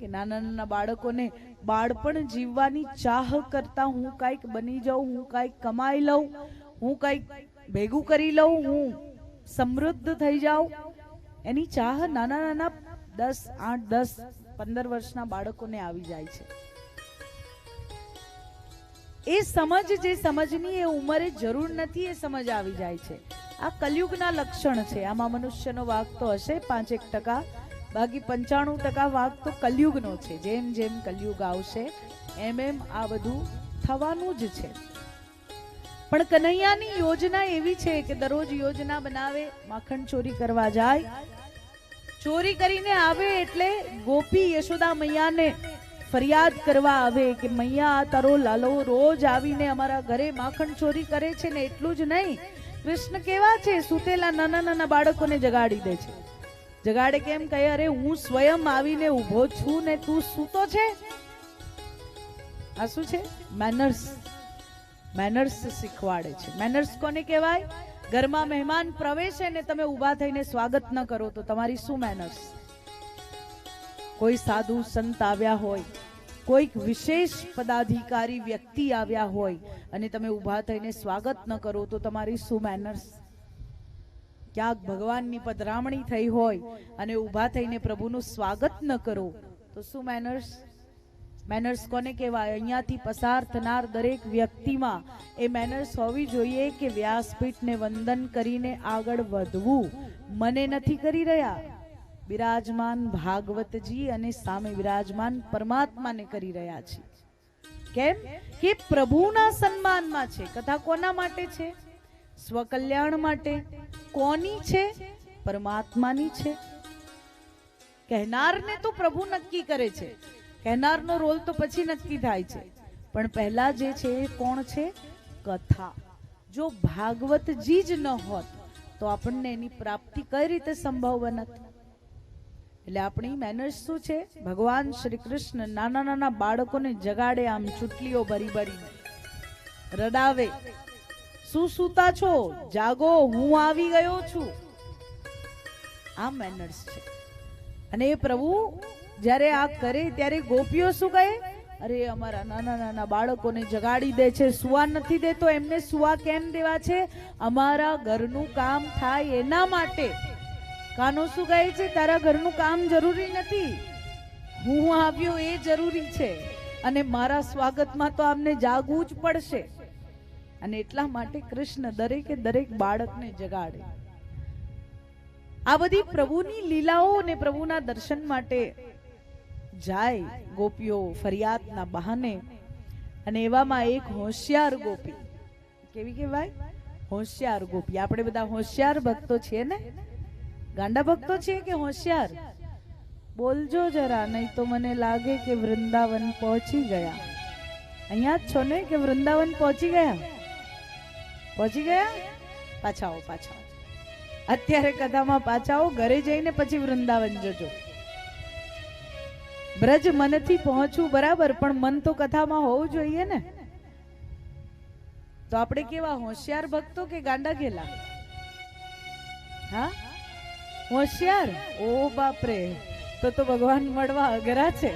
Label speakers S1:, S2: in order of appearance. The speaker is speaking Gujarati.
S1: કે નાના નાના બાળકોને બાળપણ જીવવાની ચાહ કરતા હું કાંઈક બની જાઉં, હું કાંઈક કમાઈ લઉં, હું કાંઈક ભેગું કરી લઉં, હું સમૃદ્ધ થઈ જાઉં, એની ચાહ નાના નાના 10, 8, 10, 15 વર્ષના બાળકોને આવી જાય છે. એ સમજ, જે સમજની એ ઉંમરે જરૂર નથી, એ સમજ આવી જાય છે. આ કલયુગના લક્ષણ છે. આમાં મનુષ્યનો વાંક તો હશે 5-1%, બાકી 95% વાંક તો કલયુગનો છે. જેમ જેમ કલયુગ આવશે એમ એમ આ બધું થવાનું જ છે. પણ કનૈયાની યોજના એવી છે કે દરરોજ યોજના બનાવે, માખણ ચોરી કરવા જાય, ચોરી કરીને આવે એટલે ગોપી યશોદા મૈયાને ફરિયાદ કરવા આવે કે મૈયા તારો લાલો રોજ આવીને અમારા ઘરે માખણ ચોરી કરે છે ને એટલું જ નહીં, કૃષ્ણ કેવા છે, સૂતેલા નાના નાના બાળકોને જગાડી દે છે. જગાડે કેમ? કહે અરે હું સ્વયં આવીને ઊભો છું ને તું સૂતો છે. આ શું છે? મેનર્સ. મેનર્સ શીખવાડે છે. મેનર્સ કોને કહેવાય? ઘરમાં મહેમાન પ્રવેશે ને તમે ઊભા થઈને સ્વાગત ન કરો તો તમારી શું મેનર્સ? કોઈ સાધુ સંત આવ્યા હોય, કોઈક વિશેષ પદાધિકારી વ્યક્તિ આવ્યા હોય અને તમે ઊભા થઈને સ્વાગત ન કરો તો તમારી શું મેનર્સ? ક્યાંક ભગવાનની પધરામણી થઈ હોય અને ઊભા થઈને પ્રભુનું સ્વાગત ન કરો તો શું મેનર્સ? મેનર્સ કોને કહેવાય? અહીંયાથી પસાર થનાર દરેક વ્યક્તિમાં એ મેનર્સ હોવી જોઈએ કે વ્યાસપીઠને વંદન કરીને આગળ વધવું. મને નથી કરી રહ્યા, બિરાજમાન ભાગવતજી અને સામે બિરાજમાન પરમાત્માને કરી રહ્યા છે. કેમ કે પ્રભુના સન્માનમાં છે. કથા કોના માટે છે? સ્વકલ્યાણ માટે. કોની છે? પરમાત્માની છે. કહેનારને તો પ્રભુ નક્કી કરે છે, કહેનારનો રોલ તો પછી નક્કી થાય છે, પણ પહેલા જે છે એ કોણ છે? કથા. જો ભાગવતજી જ ન હોત તો આપણને એની પ્રાપ્તિ કઈ રીતે સંભવ બનત? એટલે આપણી મેનર્સ શું છે? ભગવાન શ્રી કૃષ્ણ નાના નાના બાળકોને જગાડે, આમ ચૂટલીઓ ભરી ભરીને રડાવે, શું સૂતા છો? જાગો, હું આવી ગયો છું. આ મેનર્સ છે. અને એ પ્રભુ જ્યારે આ કરે ત્યારે ગોપીઓ શું કહે? અરે અમારા નાના નાના બાળકોને જગાડી દે છે, સુવા નથી દેતો. એમને સુવા કેમ દેવા છે? અમારા ઘરનું કામ થાય એના માટે. કાનો શું કહે છે? તારા ઘરનું કામ જરૂરી નથી, હું આવ્યો એ જરૂરી છે, અને મારા સ્વાગતમાં તો આમને જાગવું જ પડશે. અને એટલા માટે કૃષ્ણ દરેકે દરેક બાળકને જગાડે. આ બધી પ્રભુની લીલાઓ અને પ્રભુના દર્શન માટે જાય ગોપીઓ ફરિયાદના બહાને. અને એવામાં એક હોશિયાર ગોપી. કેવી કહેવાય? હોશિયાર ગોપી. આપણે બધા હોશિયાર ભક્તો છીએ ને? ગાંડા ભક્તો છીએ કે હોશિયાર? બોલજો જરા, નહીં તો મને લાગે કે વૃંદાવન પહોંચી ગયા. અહીંયા જ છો ને કે વૃંદાવન પહોંચી ગયા? પહોંચી ગયા? પાછા આવો, પાછા આવો. અત્યારે કથામાં પાછા આવો, ઘરે જઈને પછી વૃંદાવન જજો. બ્રજ મનથી પહોંચવું બરાબર, પણ મન તો કથામાં હોવું જોઈએ ને. તો આપણે કેવા હોશિયાર ભક્તો કે ગાંડા ગેલા? હા, હોશિયાર. ઓ બાપરે, તો ભગવાન મળવા અઘરા છે.